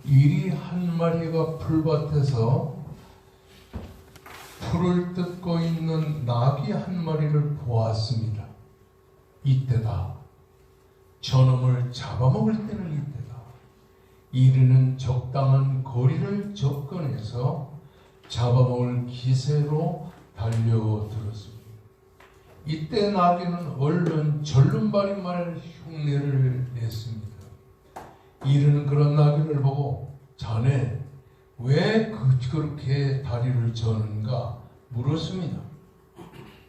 이리 한 마리가 풀밭에서 풀을 뜯고 있는 나귀 한 마리를 보았습니다. 이때다. 저놈을 잡아먹을 때는 이때다. 이리는 적당한 거리를 접근해서 잡아먹을 기세로 달려들었습니다. 이때 나귀는 얼른 절름발이말 흉내를 냈습니다. 이르는 그런 나귀를 보고 자네 왜 그렇게 다리를 저는가 물었습니다.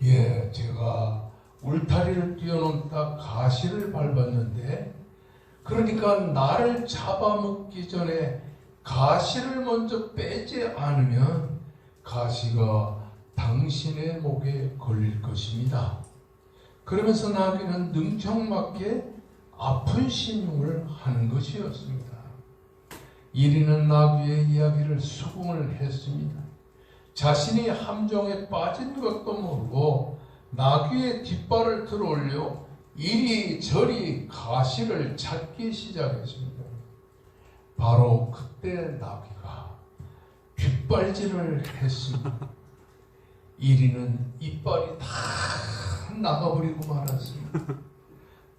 예, 제가 울타리를 뛰어넘다 가시를 밟았는데 그러니까 나를 잡아먹기 전에 가시를 먼저 빼지 않으면 가시가 당신의 목에 걸릴 것입니다. 그러면서 나귀는 능청맞게 아픈 신용을 하는 것이었습니다. 이리는 나귀의 이야기를 수긍을 했습니다. 자신이 함정에 빠진 것도 모르고 나귀의 뒷발을 들어올려 이리저리 가시를 찾기 시작했습니다. 바로 그때 나귀가 뒷발질을 했습니다. 이리는 이빨이 다 나가버리고 말았습니다.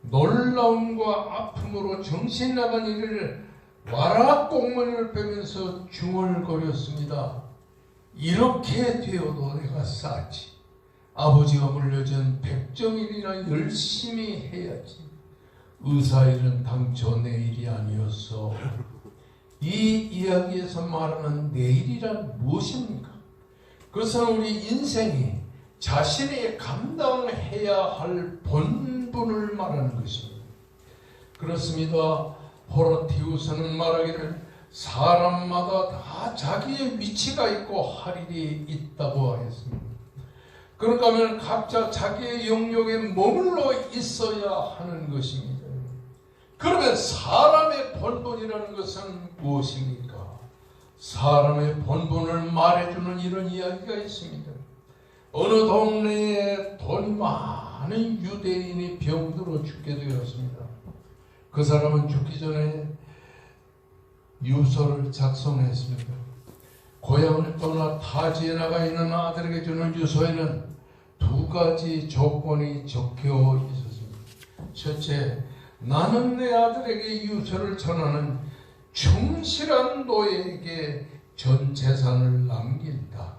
놀라움과 아픔으로 정신 나간 이리를 와라 꽁무니를 빼면서 중얼거렸습니다. 이렇게 되어도 내가 싸지. 아버지가 물려준 백정일이나 열심히 해야지. 의사일은 당초 내 일이 아니었어. 이 이야기에서 말하는 내일이란 무엇입니까? 그것은 우리 인생이 자신이 감당해야 할 본분을 말하는 것입니다. 그렇습니다. 호라티우스는 말하기를 사람마다 다 자기의 위치가 있고 할 일이 있다고 했습니다. 그런가 하면 각자 자기의 영역에 머물러 있어야 하는 것입니다. 그러면 사람의 본분이라는 것은 무엇입니까? 사람의 본분을 말해주는 이런 이야기가 있습니다. 어느 동네에 돈이 많은 유대인이 병들어 죽게 되었습니다. 그 사람은 죽기 전에 유서를 작성했습니다. 고향을 떠나 타지에 나가 있는 아들에게 주는 유서에는 두 가지 조건이 적혀 있었습니다. 첫째, 나는 내 아들에게 유서를 전하는 충실한 노예에게 전 재산을 남긴다.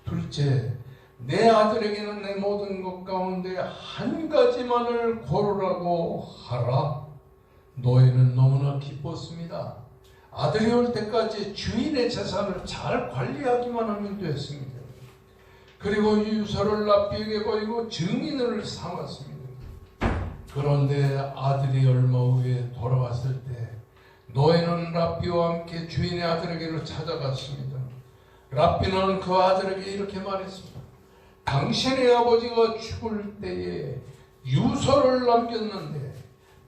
둘째, 내 아들에게는 내 모든 것 가운데 한 가지만을 고르라고 하라. 노예는 너무나 기뻤습니다. 아들이 올 때까지 주인의 재산을 잘 관리하기만 하면 됐습니다. 그리고 유서를 랍비에게 보이고 증인을 삼았습니다. 그런데 아들이 얼마 후에 돌아왔을 때 노예는 랍비와 함께 주인의 아들에게로 찾아갔습니다. 랍비는 그 아들에게 이렇게 말했습니다. 당신의 아버지가 죽을 때에 유서를 남겼는데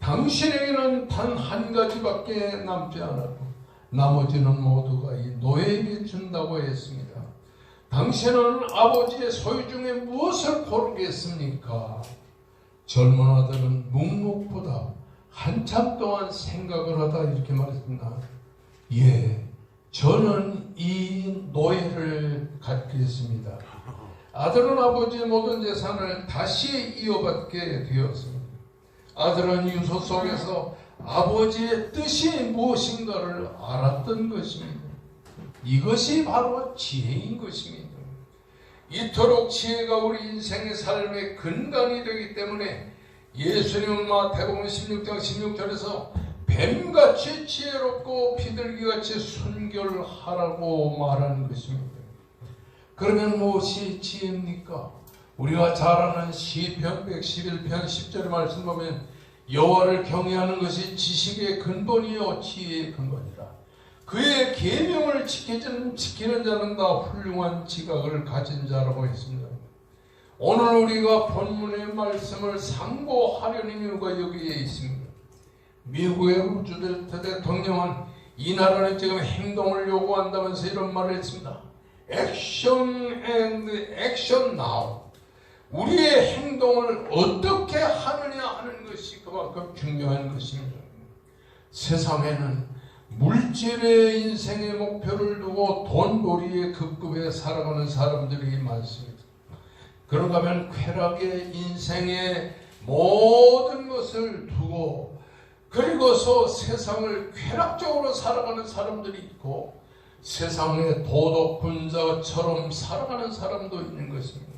당신에게는 단 한 가지밖에 남지 않았고 나머지는 모두가 이 노예에게 준다고 했습니다. 당신은 아버지의 소유 중에 무엇을 고르겠습니까? 젊은 아들은 묵묵보다 한참 동안 생각을 하다 이렇게 말했습니다. 예, 저는 이 노예를 갖겠습니다. 아들은 아버지의 모든 재산을 다시 이어받게 되었습니다. 아들은 유서 속에서 아버지의 뜻이 무엇인가를 알았던 것입니다. 이것이 바로 지혜인 것입니다. 이토록 지혜가 우리 인생의 삶의 근간이 되기 때문에 예수님은 마태복음 16장 16절에서 뱀같이 지혜롭고 비둘기같이 순결하라고 말하는 것입니다. 그러면 무엇이 지혜입니까? 우리가 잘 아는 시편 111편 10절의 말씀 보면 여호와를 경외하는 것이 지식의 근본이요 지혜의 근본이라. 그의 계명을 지키는 자는 다 훌륭한 지각을 가진 자라고 했습니다. 오늘 우리가 본문의 말씀을 상고하려는 이유가 여기에 있습니다. 미국의 루즈벨트 대통령은 이 나라는 지금 행동을 요구한다면서 이런 말을 했습니다. Action and action now. 우리의 행동을 어떻게 하느냐 하는 것이 그만큼 중요한 것입니다. 세상에는 물질의 인생의 목표를 두고 돈벌이의 급급에 살아가는 사람들이 많습니다. 그런가 하면 쾌락의 인생의 모든 것을 두고 그리고서 세상을 쾌락적으로 살아가는 사람들이 있고 세상의 도덕군자처럼 살아가는 사람도 있는 것입니다.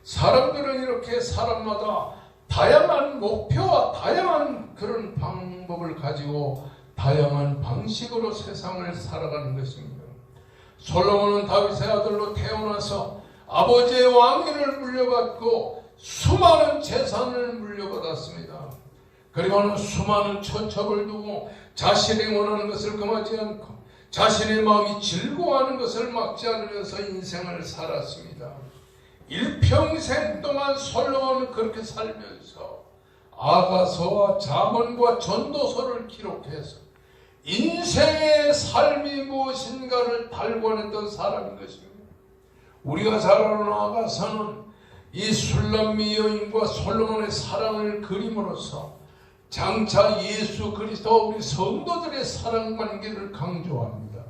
사람들은 이렇게 사람마다 다양한 목표와 다양한 그런 방법을 가지고 다양한 방식으로 세상을 살아가는 것입니다. 솔로몬은 다윗의 아들로 태어나서 아버지의 왕위를 물려받고 수많은 재산을 물려받았습니다. 그리고는 수많은 처첩을 두고 자신이 원하는 것을 금하지 않고 자신의 마음이 즐거워하는 것을 막지 않으면서 인생을 살았습니다. 일평생 동안 솔로몬은 그렇게 살면서 아가서와 잠언과 전도서를 기록해서 인생의 삶이 무엇인가를 달관했던 사람인 것입니다. 우리가 잘 아는 아가서는 이 술람미 여인과 솔로몬의 사랑을 그림으로써 장차 예수 그리스도 우리 성도들의 사랑 관계를 강조합니다.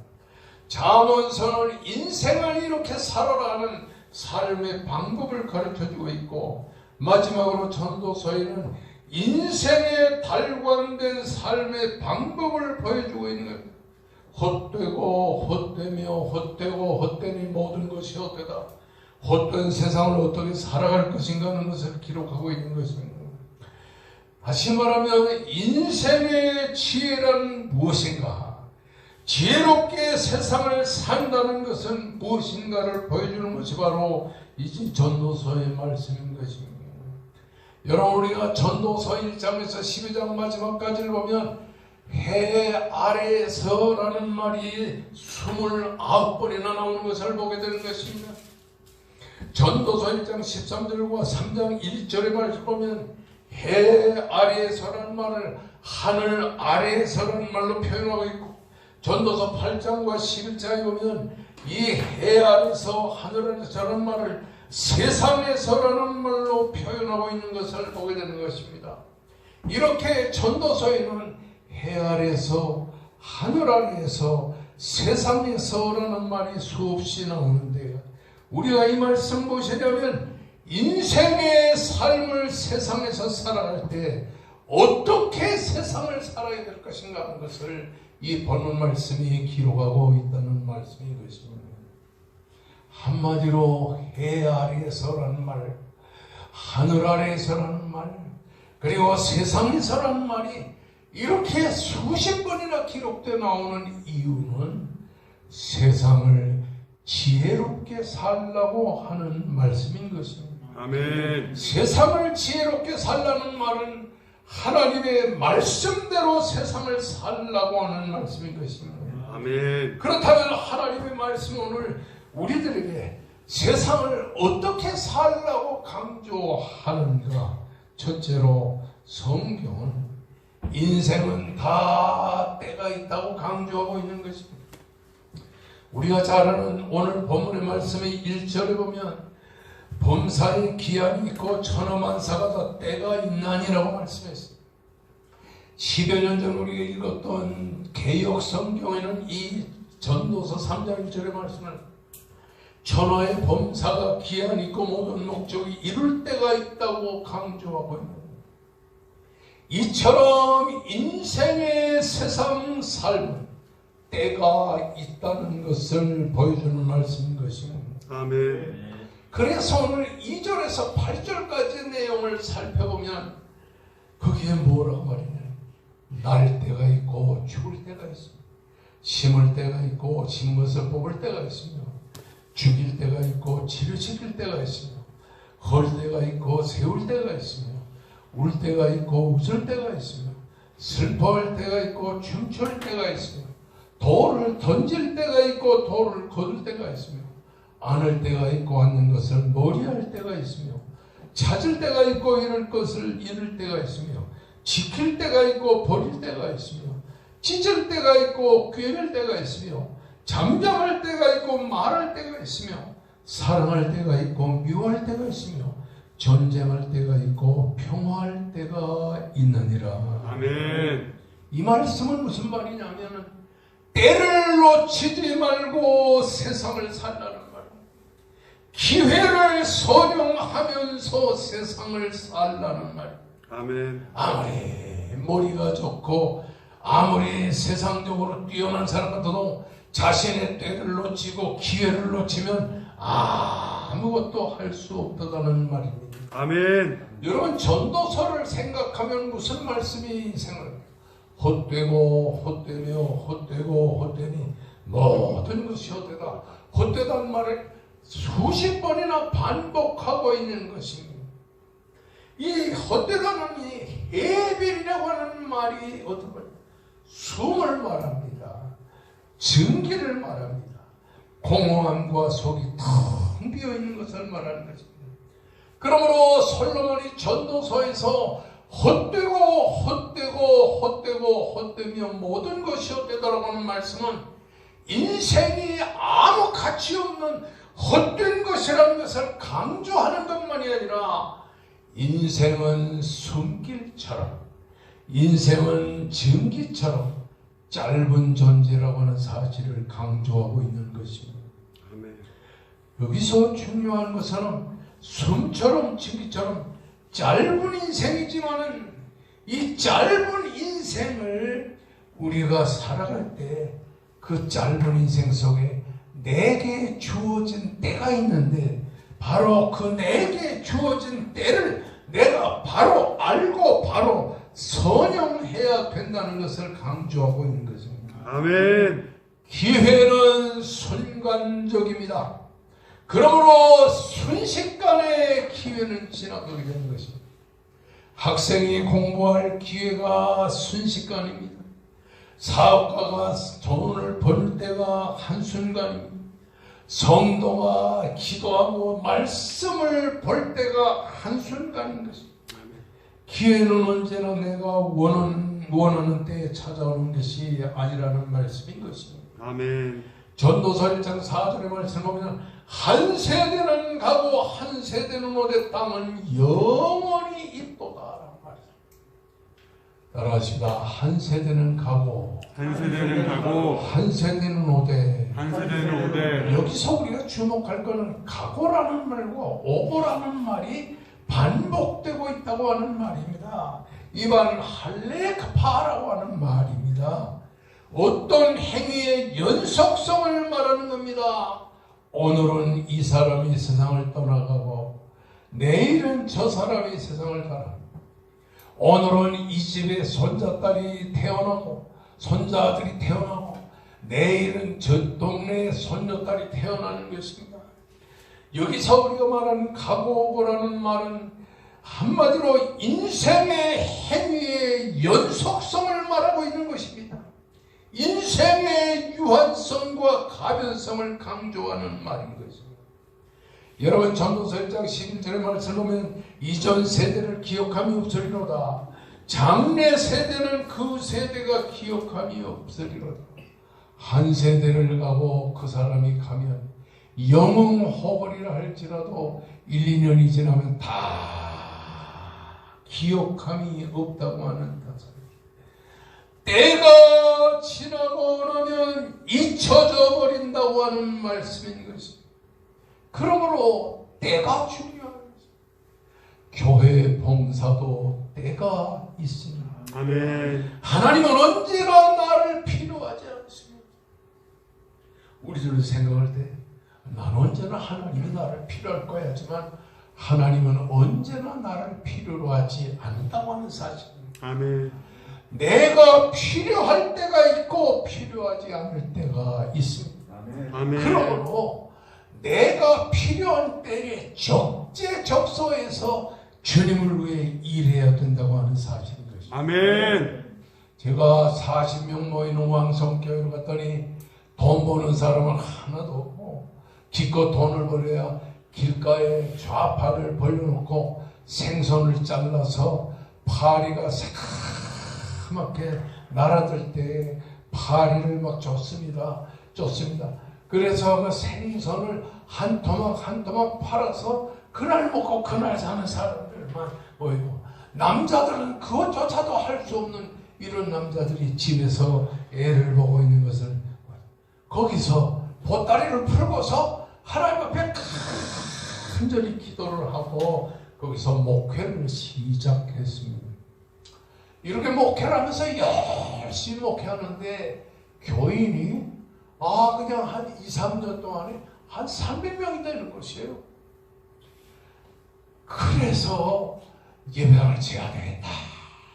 잠언서는 인생을 이렇게 살아가는 삶의 방법을 가르쳐주고 있고 마지막으로 전도서에는 인생의 달관된 삶의 방법을 보여주고 있는 겁니다. 헛되고 헛되며 헛되고 헛되니 모든 것이 헛되다. 헛된 세상을 어떻게 살아갈 것인가 하는 것을 기록하고 있는 것입니다. 다시 말하면 인생의 지혜란 무엇인가? 지혜롭게 세상을 산다는 것은 무엇인가를 보여주는 것이 바로 이 전도서의 말씀인 것입니다. 여러분 우리가 전도서 1장에서 12장 마지막까지를 보면 해 아래에서라는 말이 29번이나 나오는 것을 보게 되는 것입니다. 전도서 1장 13절과 3장 1절의 말씀을 보면 해 아래에서라는 말을 하늘 아래에서라는 말로 표현하고 있고 전도서 8장과 11장에 보면 이 해 아래에서 하늘 아래에서라는 말을 세상에서라는 말로 표현하고 있는 것을 보게 되는 것입니다. 이렇게 전도서에는 해 아래에서 하늘 아래에서 세상에서라는 말이 수없이 나오는데요. 우리가 이 말씀 보시려면 인생의 삶을 세상에서 살아갈 때 어떻게 세상을 살아야 될 것인가 하는 것을 이 본문 말씀이 기록하고 있다는 말씀인 것입니다. 한마디로 해 아래에서라는 말, 하늘 아래에서라는 말, 그리고 세상에서라는 말이 이렇게 수십 번이나 기록되어 나오는 이유는 세상을 지혜롭게 살라고 하는 말씀인 것입니다. 아멘. 세상을 지혜롭게 살라는 말은 하나님의 말씀대로 세상을 살라고 하는 말씀인 것입니다. 아멘. 그렇다면 하나님의 말씀은 오늘 우리들에게 세상을 어떻게 살라고 강조하는가? 첫째로 성경은 인생은 다 때가 있다고 강조하고 있는 것입니다. 우리가 잘 아는 오늘 본문의 말씀의 1절에 보면 범사에 기한이 있고 천하만사가 다 때가 있나니라고 말씀했습니다. 10여 년 전 우리가 읽었던 개역 성경에는 이 전도서 3장 1절의 말씀을 천하의 범사가 기한이 있고 모든 목적이 이룰 때가 있다고 강조하고 있는 겁니다. 이처럼 인생의 세상 삶은 때가 있다는 것을 보여주는 말씀인 것입니다. 아멘. 그래서 오늘 2절에서 8절까지의 내용을 살펴보면 거기에 뭐라고 말이냐, 날 때가 있고 죽을 때가 있습니다. 심을 때가 있고 진 것을 뽑을 때가 있으며 죽일 때가 있고 치료시킬 때가 있으며 헐 때가 있고 세울 때가 있으며 울 때가 있고 웃을 때가 있으며 슬퍼할 때가 있고 춤출 때가 있으며 돌을 던질 때가 있고 돌을 거둘 때가 있으며 안을 때가 있고 않는 것을 머리할 때가 있으며 찾을 때가 있고 잃을 것을 잃을 때가 있으며 지킬 때가 있고 버릴 때가 있으며 찢을 때가 있고 꿰맬 때가 있으며 잠잠할 때가 있고 말할 때가 있으며 사랑할 때가 있고 미워할 때가 있으며 전쟁할 때가 있고 평화할 때가 있느니라. 아멘. 이 말씀은 무슨 말이냐면은 때를 놓치지 말고 세상을 살라는 말. 기회를 선용하면서 세상을 살라는 말. 아멘. 아무리 머리가 좋고 아무리 세상적으로 뛰어난 사람 같아도 자신의 때를 놓치고 기회를 놓치면 아무것도 할 수 없다는 말입니다. 아멘. 여러분, 전도서를 생각하면 무슨 말씀이 생각합니까? 헛되고 헛되며 헛되고 헛되니 모든 것이 헛되다. 헛되다는 말을 수십 번이나 반복하고 있는 것입니다. 이 헛되다는 이 해빌이라고 하는 말이 어떤 말? 숨을 말합니다. 증기를 말합니다. 공허함과 속이 텅 비어있는 것을 말하는 것입니다. 그러므로 솔로몬이 전도서에서 헛되고 헛되고 헛되고 헛되며 모든 것이 헛되다라고 하는 말씀은 인생이 아무 가치 없는 헛된 것이라는 것을 강조하는 것만이 아니라 인생은 숨길처럼, 인생은 증기처럼 짧은 존재라고 하는 사실을 강조하고 있는 것입니다. 아멘. 여기서 중요한 것은 숨처럼 증기처럼 짧은 인생이지만은 이 짧은 인생을 우리가 살아갈 때 그 짧은 인생 속에 내게 주어진 때가 있는데 바로 그 내게 주어진 때를 내가 바로 알고 바로 선용해야 된다는 것을 강조하고 있는 것입니다. 아멘. 기회는 순간적입니다. 그러므로 순식간에 기회는 지나가게 되는 것입니다. 학생이 공부할 기회가 순식간입니다. 사업가가 돈을 벌 때가 한순간입니다. 성도가 기도하고 말씀을 볼 때가 한순간인 것입니다. 기회는 언제나 내가 원하는 때에 찾아오는 것이 아니라는 말씀인 것입니다. 아멘. 전도서 1장 4절의 말씀을 보면 한 세대는 가고 한 세대는 오되 땅은 영원히 있도다라는 말씀. 따라하십니다. 한 세대는 가고 한 세대는 가고 한 세대는 오되. 한 세대는 오되. 여기서 우리가 주목할 것은 가고라는 말과 오고라는 말이 반복되고 있다고 하는 말입니다. 이 말은 할레크파라고 하는 말입니다. 어떤 행위의 연속성을 말하는 겁니다. 오늘은 이 사람이 세상을 떠나가고 내일은 저 사람이 세상을 가라. 오늘은 이 집에 손자딸이 태어나고 손자들이 태어나고 내일은 저 동네에 손녀딸이 태어나는 것입니다. 여기서 우리가 말하는 가고오고라는 말은 한마디로 인생의 행위의 연속성을 말하고 있는 것입니다. 인생의 유한성과 가변성을 강조하는 말인 것입니다. 여러분, 전도서 1장 11절의 말씀을 보면 이전 세대를 기억함이 없으리로다. 장래 세대는 그 세대가 기억함이 없으리로다. 한 세대를 가고 그 사람이 가면 영흥호벌이라 할지라도 1, 2년이 지나면 다 기억함이 없다고 하는 것입니다. 때가 지나고 나면 잊혀져 버린다고 하는 말씀인 것입니다. 그러므로 때가 중요한 것입니다. 교회 봉사도 때가 있습니다. 아멘. 하나님은 언제나 나를 필요하지 않습니다. 우리들은 생각할 때 난 언제나 하나님이 나를 필요할 거야 하지만 하나님은 언제나 나를 필요로 하지 않는다고 하는 사실입니다. 아멘. 내가 필요할 때가 있고 필요하지 않을 때가 있습니다. 아멘. 그러므로 내가 필요한 때에 적재적소에서 주님을 위해 일해야 된다고 하는 사실인 것입니다. 아멘. 제가 40명 모이는 왕성교회를 갔더니 돈 버는 사람은 하나도 없고 기껏 돈을 벌어야 길가에 좌파를 벌려놓고 생선을 잘라서 파리가 새카맣게 날아들 때 파리를 막 쫓습니다. 그래서 그 생선을 한 토막 한 토막 팔아서 그날 먹고 그날 사는 사람들만 모이고 남자들은 그것조차도 할 수 없는 이런 남자들이 집에서 애를 보고 있는 것을 거기서 보따리를 풀고서 하나님 앞에 간절히 기도를 하고 거기서 목회를 시작했습니다. 이렇게 목회를 하면서 열심히 목회하는데 교인이 그냥 한 2, 3년 동안에 한 300명이 되는 것이에요. 그래서 예배당을 지어야 되겠다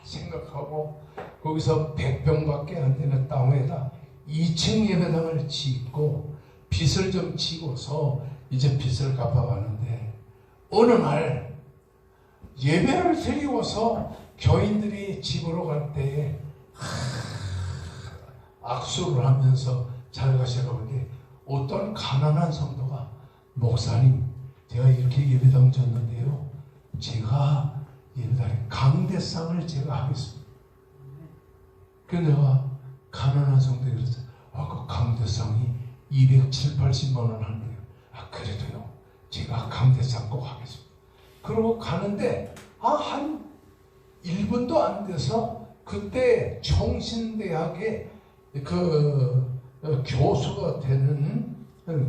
생각하고 거기서 100평밖에 안 되는 땅에다 2층 예배당을 짓고 빚을 좀 지고서 이제 빚을 갚아가는데 어느 날 예배를 드리고서 교인들이 집으로 갈 때에 악수를 하면서 잘 가시라고 하는데 어떤 가난한 성도가 목사님 제가 이렇게 예배당 졌는데요 제가 예배당에 강대상을 제가 하겠습니다. 그래서 내가 가난한 성도에 그랬어요. 그 강대상이 270~80만 원 한대요. 그래도요 제가 강대상 꼭 하겠습니다. 그러고 가는데 한 1분도 안 돼서 그때 총신대학에 그 교수가 되는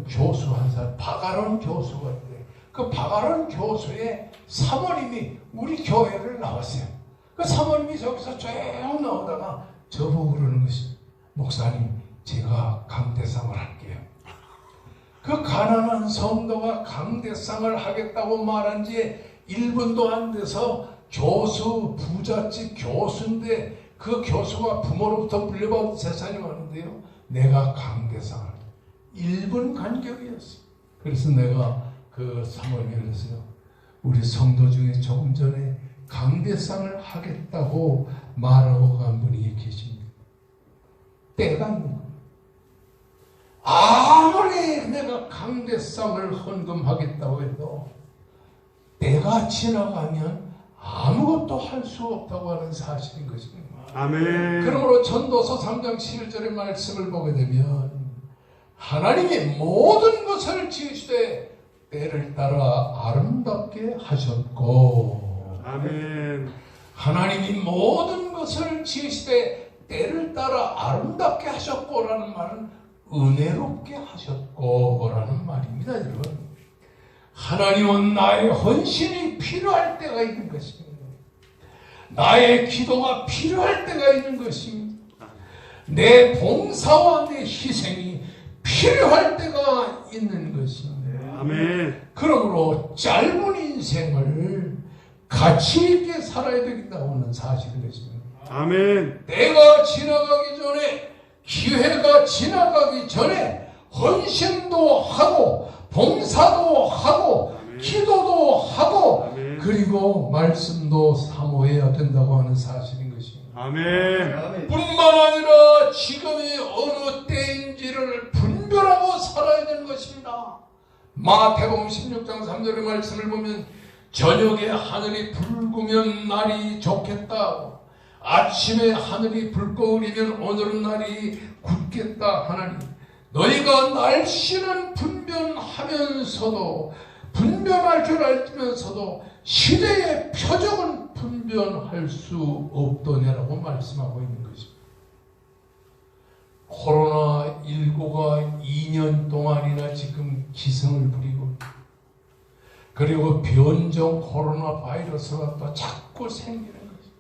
교수 한 사람 박아론 교수가 돼. 그 박아론 교수의 사모님이 우리 교회를 나왔어요. 그 사모님이 저기서 쭉 나오다가 저보고 그러는 것이 목사님 제가 강대상을 할게요. 그 가난한 성도가 강대상을 하겠다고 말한 지 1분도 안 돼서 교수 부잣집 교수인데 그 교수가 부모로부터 물려받은 재산이 많은데요 내가 강대상을 1분 간격이었어. 그래서 내가 그 사모님이 그랬어요. 우리 성도 중에 조금 전에 강대상을 하겠다고 말하고 간 분이 계십니다. 때가 있는 거예요. 아무리 내가 강대상을 헌금하겠다고 해도 때가 지나가면 아무것도 할 수 없다고 하는 사실인 것입니다. 아멘. 그러므로 전도서 3장 11절의 말씀을 보게 되면 하나님이 모든 것을 지으시되 때를 따라 아름답게 하셨고 아멘. 하나님이 모든 것을 지으시되 때를 따라 아름답게 하셨고라는 말은 은혜롭게 하셨고라는 말입니다. 여러분 하나님은 나의 헌신이 필요할 때가 있는 것입니다. 나의 기도가 필요할 때가 있는 것입니다. 내 봉사와 내 희생이 필요할 때가 있는 것입니다. 아멘. 그러므로 짧은 인생을 가치 있게 살아야 된다고 하는 사실인 것입니다. 아멘. 때가 지나가기 전에 기회가 지나가기 전에 헌신도 하고 봉사도 하고 기도도 하고 그리고 말씀도 사모해야 된다고 하는 사실인 것입니다. 아멘. 뿐만 아니라 지금이 어느 때인지를 분별하고 살아야 되는 것입니다. 마태복음 16장 3절의 말씀을 보면 저녁에 하늘이 붉으면 날이 좋겠다. 아침에 하늘이 붉거리면 오늘은 날이 굳겠다 하나니 너희가 날씨는 분별할 줄 알면서도 시대의 표적은 분별할 수 없더냐라고 말씀하고 있는 것입니다. 코로나19가 2년 동안이나 지금 기승을 부리고 그리고 변종 코로나 바이러스가 또 자꾸 생기는 것입니다.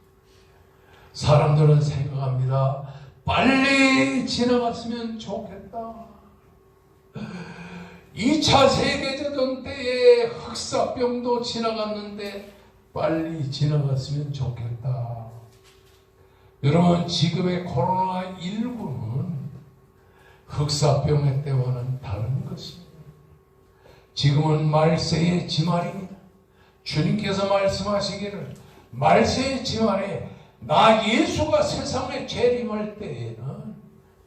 사람들은 생각합니다. 빨리 지나갔으면 좋겠다. 2차 세계대전 때에 흑사병도 지나갔는데 빨리 지나갔으면 좋겠다. 여러분 지금의 코로나19는 흑사병의 때와는 다른 것입니다. 지금은 말세의 지말입니다. 주님께서 말씀하시기를 말세의 지말에 나 예수가 세상에 재림할 때에는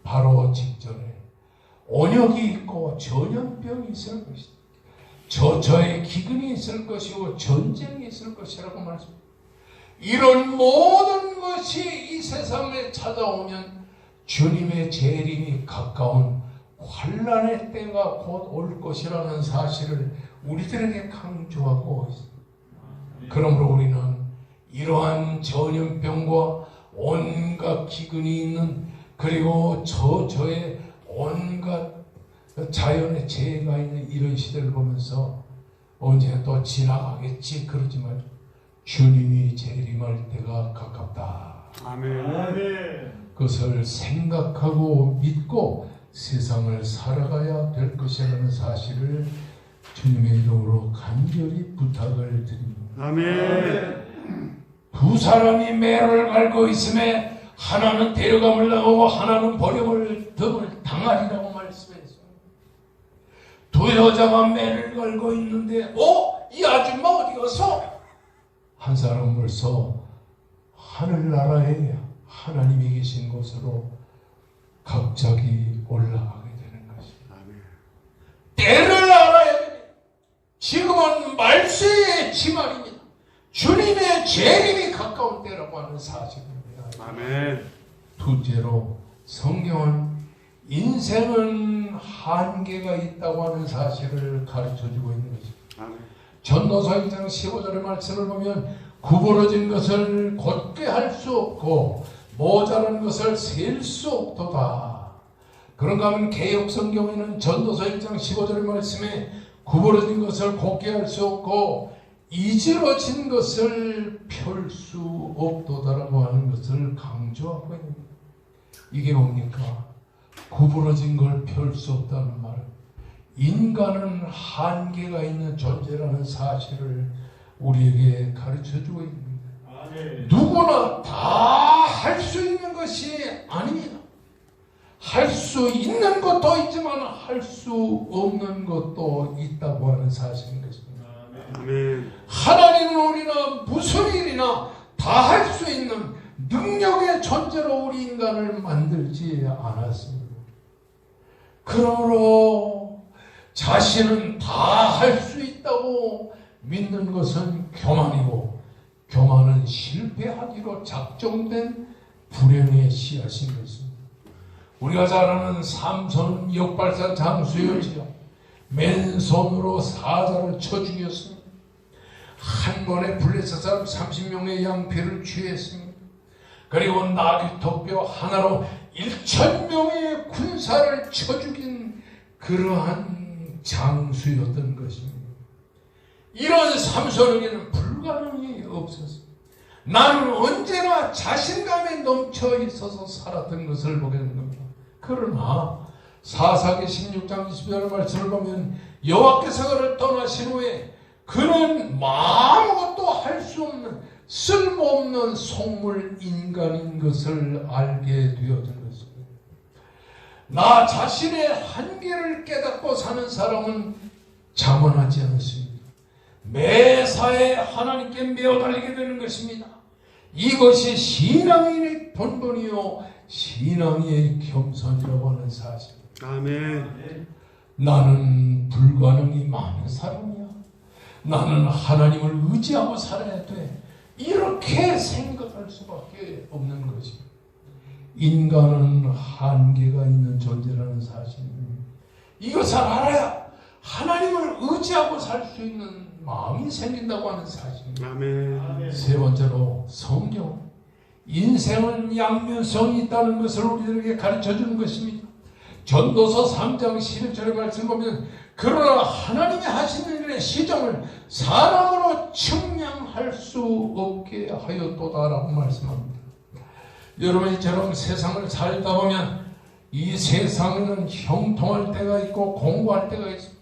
바로 직전에 온역이 있고 전염병이 있을 것이다. 저의 기근이 있을 것이고 전쟁이 있을 것이라고 말씀합니다. 이런 모든 것이 이 세상에 찾아오면 주님의 재림이 가까운 환난의 때가 곧 올 것이라는 사실을 우리들에게 강조하고 있습니다. 그러므로 우리는 이러한 전염병과 온갖 기가 기근이 있는, 그리고 저의 온갖 자연의 재해가 있는 이런 시대를 보면서 언제 또 지나가겠지 그러지만 주님이 재림할 때가 가깝다. 아멘. 그것을 생각하고 믿고 세상을 살아가야 될 것이라는 사실을 주님의 이름으로 간절히 부탁을 드립니다. 아멘. 두 사람이 매를 갈고 있음에 하나는 데려감을 당하고 하나는 버림을 덤을 당하리라고 말씀했어요. 두 여자가 매를 갈고 있는데 이 아줌마 어디 갔어? 한 사람은 벌써 하늘나라에 하나님이 계신 곳으로 갑자기 올라가게 되는 것입니다. 때를 알아야 됩니다. 지금은 말세의 지말입니다. 주님의 재림이 가까운 때라고 하는 사실입니다. 아멘. 둘째로 성경은 인생은 한계가 있다고 하는 사실을 가르쳐주고 있는 것입니다. 아멘. 전도서 1장 15절의 말씀을 보면 구부러진 것을 곧게 할 수 없고 모자란 것을 셀 수 없도다. 그런가 하면 개역 성경에는 전도서 1장 15절의 말씀에 구부러진 것을 곧게 할 수 없고 이지러진 것을 펼 수 없도다라고 하는 것을 강조하고 있습니다. 이게 뭡니까? 구부러진 걸 펼 수 없다는 말은 인간은 한계가 있는 존재라는 사실을 우리에게 가르쳐주고 있습니다. 누구나 다 할 수 있는 것이 아닙니다. 할 수 있는 것도 있지만 할 수 없는 것도 있다고 하는 사실인 것입니다. 아멘. 하나님은 우리는 무슨 일이나 다 할 수 있는 능력의 존재로 우리 인간을 만들지 않았습니다. 그러므로 자신은 다 할 수 있다고 믿는 것은 교만이고 교만은 실패하기로 작정된 불행의 씨앗인 것입니다. 우리가 잘 아는 삼손은 역발산 장수였지요. 맨손으로 사자를 쳐 죽였습니다. 한 번에 블레셋 사람 30명의 양피를 취했습니다. 그리고 나귀토뼈 하나로 1,000명의 군사를 쳐 죽인 그러한 장수였던 것입니다. 이런 삼손에게는 불가능이 없었습니다. 나는 언제나 자신감에 넘쳐 있어서 살았던 것을 보게 된 겁니다. 그러나 사사기 16장 20절 말씀을 보면 여호와께서 그를 떠나신 후에 그는 아무것도 할 수 없는 쓸모없는 속물 인간인 것을 알게 되어진 것입니다. 나 자신의 한계를 깨닫고 사는 사람은 자만하지 않습니다. 매사에 하나님께 매어달리게 되는 것입니다. 이것이 신앙의 본분이요 신앙의 겸손이라고 하는 사실. 아멘. 나는 불가능이 많은 사람이야. 나는 하나님을 의지하고 살아야 돼. 이렇게 생각할 수밖에 없는 것입니다. 인간은 한계가 있는 존재라는 사실입니다. 이것을 알아야 하나님을 의지하고 살 수 있는 마음이 생긴다고 하는 사실입니다. 아멘. 세 번째로 성경. 인생은 양면성이 있다는 것을 우리들에게 가르쳐주는 것입니다. 전도서 3장 11절의 말씀 보면 그러나 하나님이 하시는 일의 시정을 사람으로 측량할 수 없게 하였도다라고 말씀합니다. 여러분 이처럼 세상을 살다 보면 이 세상에는 형통할 때가 있고 공고할 때가 있습니다.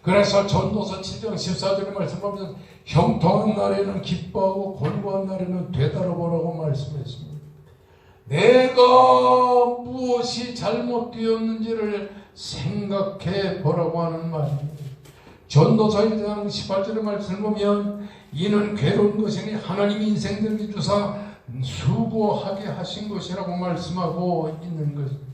그래서 전도서 7장 14절의 말씀 보면 형통한 날에는 기뻐하고 곤고한 날에는 되돌아보라고 말씀했습니다. 내가 무엇이 잘못되었는지를 생각해 보라고 하는 말입니다. 전도서 1장 18절의 말씀을 보면 이는 괴로운 것이니 하나님이 인생들에게 주사 수고하게 하신 것이라고 말씀하고 있는 것입니다.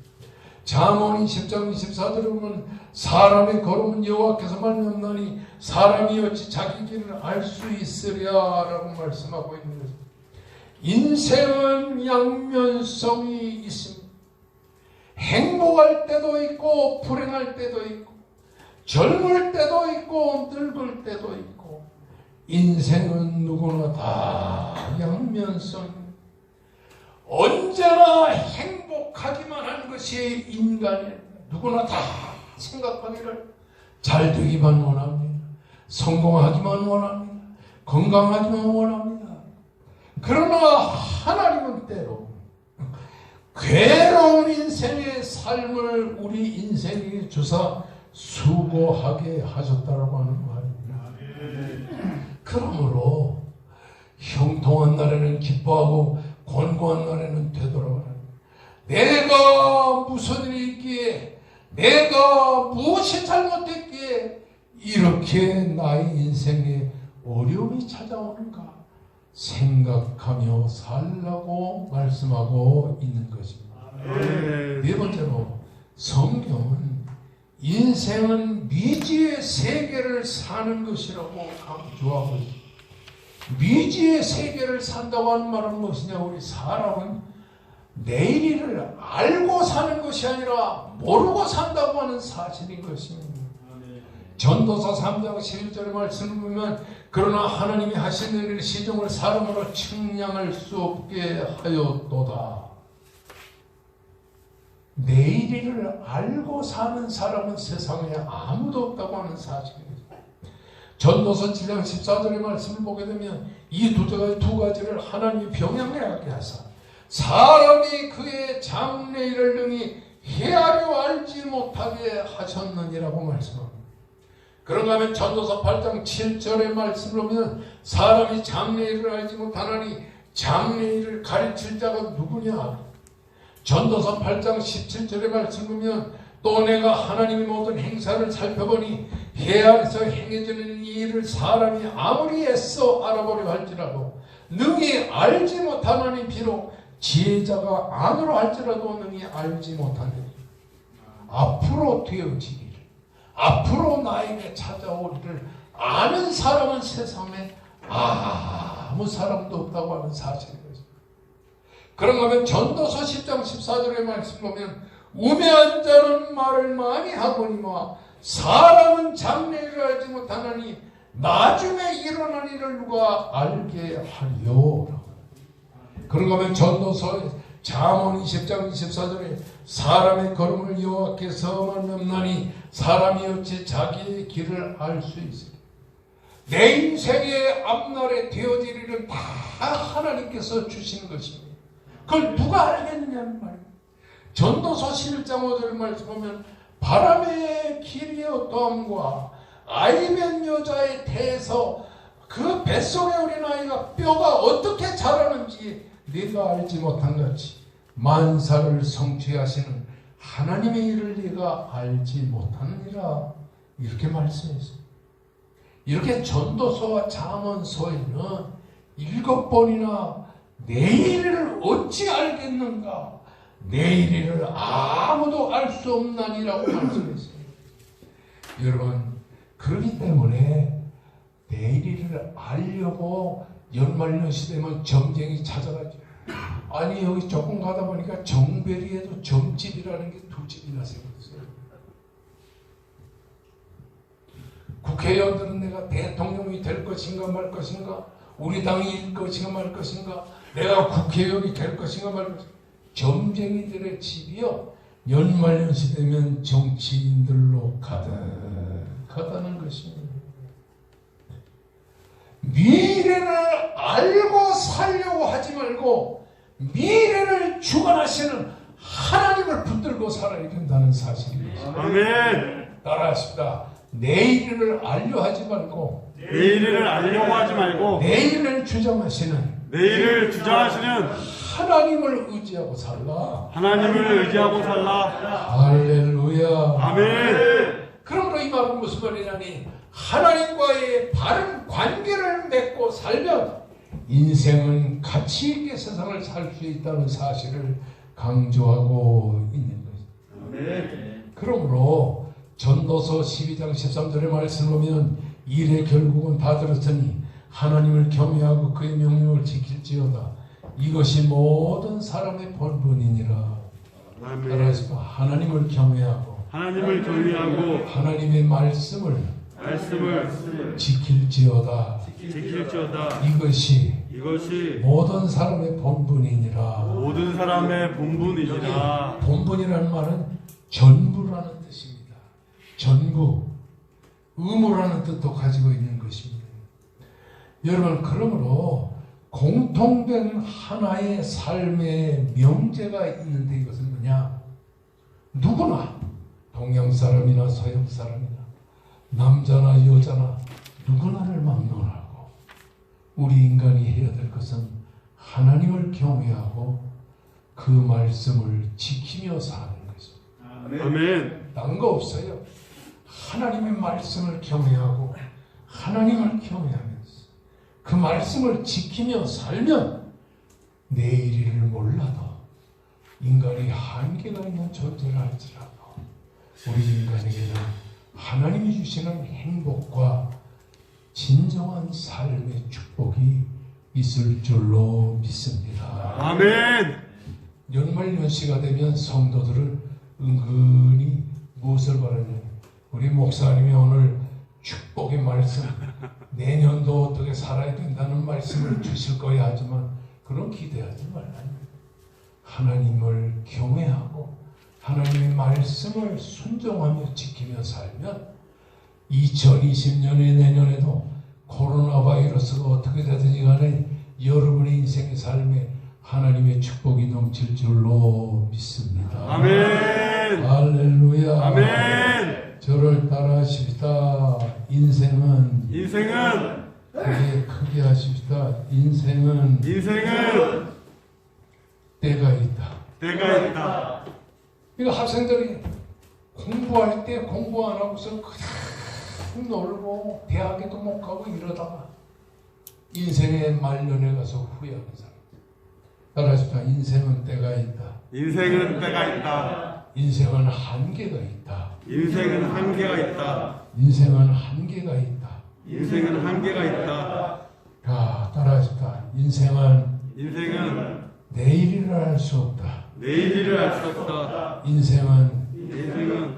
잠언 20장 24절에 보면 사람의 걸음은 여호와께서 말미암나니 사람이 어찌 자기 길을 알 수 있으랴라고 말씀하고 있는 것입니다. 인생은 양면성이 있습니다. 행복할 때도 있고 불행할 때도 있고 젊을 때도 있고 늙을 때도 있고 인생은 누구나 다 양면성입니다. 언제나 것이 인간의 누구나 다 생각하기를 잘 되기만 원합니다. 성공하기만 원합니다. 건강하기만 원합니다. 그러나 하나님은 때로 괴로운 인생의 삶을 우리 인생에게 주사 수고하게 하셨다고 하는 말입니다. 그러므로 형통한 날에는 기뻐하고 곤고한 날에는 되돌아가라. 내가 무슨 일이 있기에, 내가 무엇이 잘못됐기에 이렇게 나의 인생에 어려움이 찾아오는가 생각하며 살라고 말씀하고 있는 것입니다. 네 번째로 성경은 인생은 미지의 세계를 사는 것이라고 강조하고 있습니다. 미지의 세계를 산다고 하는 말은 무엇이냐? 우리 사람은 내일을 알고 사는 것이 아니라 모르고 산다고 하는 사실인 것입니다. 전도서 3장 11절의 말씀을 보면 그러나 하나님이 하신 일을 시종을 사람으로 측량할 수 없게 하였도다. 내일을 알고 사는 사람은 세상에 아무도 없다고 하는 사실입니다. 전도서 7장 14절의 말씀을 보게 되면 이 두 가지를 하나님이 병행하게 하사 사람이 그의 장래일을 능히 헤아려 알지 못하게 하셨느니라고 말씀합니다. 그런가 하면 전도서 8장 7절의 말씀을 보면 사람이 장래일을 알지 못하나니 장래일을 가르칠 자가 누구냐? 전도서 8장 17절의 말씀을 보면 또 내가 하나님의 모든 행사를 살펴보니 해아에서 행해지는 이 일을 사람이 아무리 애써 알아보려 할지라도 능히 알지 못하나니 비록 지혜자가 안으로 할지라도 능히 알지 못하느니 앞으로 되어지기를 앞으로 나에게 찾아오리를 아는 사람은 세상에 아무 사람도 없다고 하는 사실입니다. 그런가 하면 전도서 10장 14절의 말씀 보면 우매한 자는 말을 많이 하거니와 사람은 장래를 알지 못하나니 나중에 일어날 일을 누가 알게 하리요. 그런가 하면 전도서 잠언 20장 24절에 사람의 걸음을 여호와께서 만나니 사람이 어찌 자기의 길을 알 수 있으리. 내 인생의 앞날에 되어질 일은 다 하나님께서 주시는 것입니다. 그걸 누가 알겠느냐는 말이에요. 전도서 11장 5절 말씀 보면 바람의 길이 어떠함과 아이맨 여자에 대해서 그 뱃속의 어린아이가 뼈가 어떻게 자라는지 네가 알지 못한 같이 만사를 성취하시는 하나님의 일을 네가 알지 못하느니라 이렇게 말씀했습니다. 이렇게 전도서와 잠언서에는 7번이나 내일을 어찌 알겠는가? 내일을 아무도 알 수 없나니라고 말씀했습니다. 여러분, 그렇기 때문에 내일을 알려고 연말연시 되면 점쟁이 찾아가죠. 아니 여기 조금 가다 보니까 정배리에도 점집이라는 게 2집이나 생겼어요. 국회의원들은 내가 대통령이 될 것인가 말 것인가, 우리 당이 일 것인가 말 것인가, 내가 국회의원이 될 것인가 말 것인가. 점쟁이들의 집이요 연말연시 되면 정치인들로 가득하다는 것입니다. 미래를 알고 살려고 하지 말고 미래를 주관하시는 하나님을 붙들고 살아야 된다는 사실입니다. 아멘. 따라하십니다. 내일을 알려 하지 말고 내일을 알려고 하지 말고 내일을 주장하시는 하나님을 의지하고 살라. 하나님을 의지하고 살라. 할렐루야. 아멘. 그러므로 이 말은 무슨 말이냐니 하나님과의 바른 관계를 맺고 살면 인생은 가치 있게 세상을 살 수 있다는 사실을 강조하고 있는 것입니다. 그러므로 전도서 12장 13절의 말씀을 보면 일의 결국은 다 들었으니 하나님을 경외하고 그의 명령을 지킬지어다. 이것이 모든 사람의 본분이니라. 따라서 하나님을 경외하고 하나님의 말씀을 지킬지어다. 이것이 이것이 모든 사람의 본분이니라. 모든 사람의 본분이니라. 본분이라는 말은 전부라는 뜻입니다. 전부, 의무라는 뜻도 가지고 있는 것입니다. 여러분, 그러므로 공통된 하나의 삶의 명제가 있는데 이것은 뭐냐? 누구나 동양 사람이나 서양 사람이나 남자나 여자나 누구나를 막론하고 우리 인간이 해야 될 것은 하나님을 경외하고 그 말씀을 지키며 사는 것입니다. 아멘. 딴 거 없어요. 하나님의 말씀을 경외하고 하나님을 경외하면서 그 말씀을 지키며 살면 내일을 몰라도 인간이 한계가 있는 존재를 할지라도 우리 인간에게는 하나님이 주시는 행복과 진정한 삶의 축복이 있을 줄로 믿습니다. 아멘. 연말연시가 되면 성도들은 은근히 무엇을 바라냐? 우리 목사님이 오늘 축복의 말씀, 내년도 어떻게 살아야 된다는 말씀을 주실 거야 하지만 그런 기대하지 말라요. 하나님을 경외하고 하나님의 말씀을 순종하며 지키며 살면 2020년의 내년에도 코로나 바이러스가 어떻게 되든지 간에 여러분의 인생의 삶에 하나님의 축복이 넘칠 줄로 믿습니다. 아멘. 할렐루야. 아멘. 저를 따라하십시다. 인생은 크게 하십시다. 인생은 때가 있다. 때가 있다. 이거 학생들이 공부할 때 공부 안 하고서 그냥 놀고 대학에도 못 가고 이러다가 인생의 말년에 가서 후회하는 사람. 따라하십시다. 인생은 때가 있다. 인생은 때가 있다. 인생은 한계가 있다. 인생은 한계가 있다. 인생은 한계가 있다. 인생은 한계가 있다. 자, 따라하십시다. 인생은 내일이라 할 수 없다. 내일을 알 수 없다. 인생은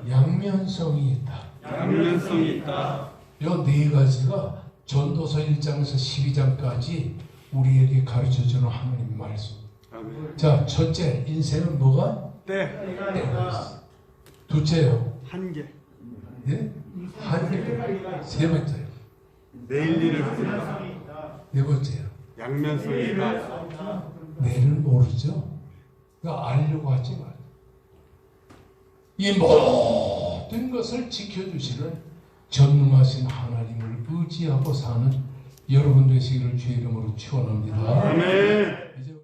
양면성이 있다. 양면성이 있다. 이 네 가지가 전도서 1장에서 12장까지 우리에게 가르쳐주는 하나님 말씀. 아멘. 자, 첫째, 인생은 뭐가? 때가 있어. 둘째요. 한계. 예? 한계. 세 번째요. 내일 일을 한다. 네 번째요. 양면성이 있다. 내일을 모르죠. 그러니까 알려고 하지 말아요. 이 모든 것을 지켜주시는 전능하신 하나님을 의지하고 사는 여러분 되시기를 주의 이름으로 축원합니다. 아멘. 이제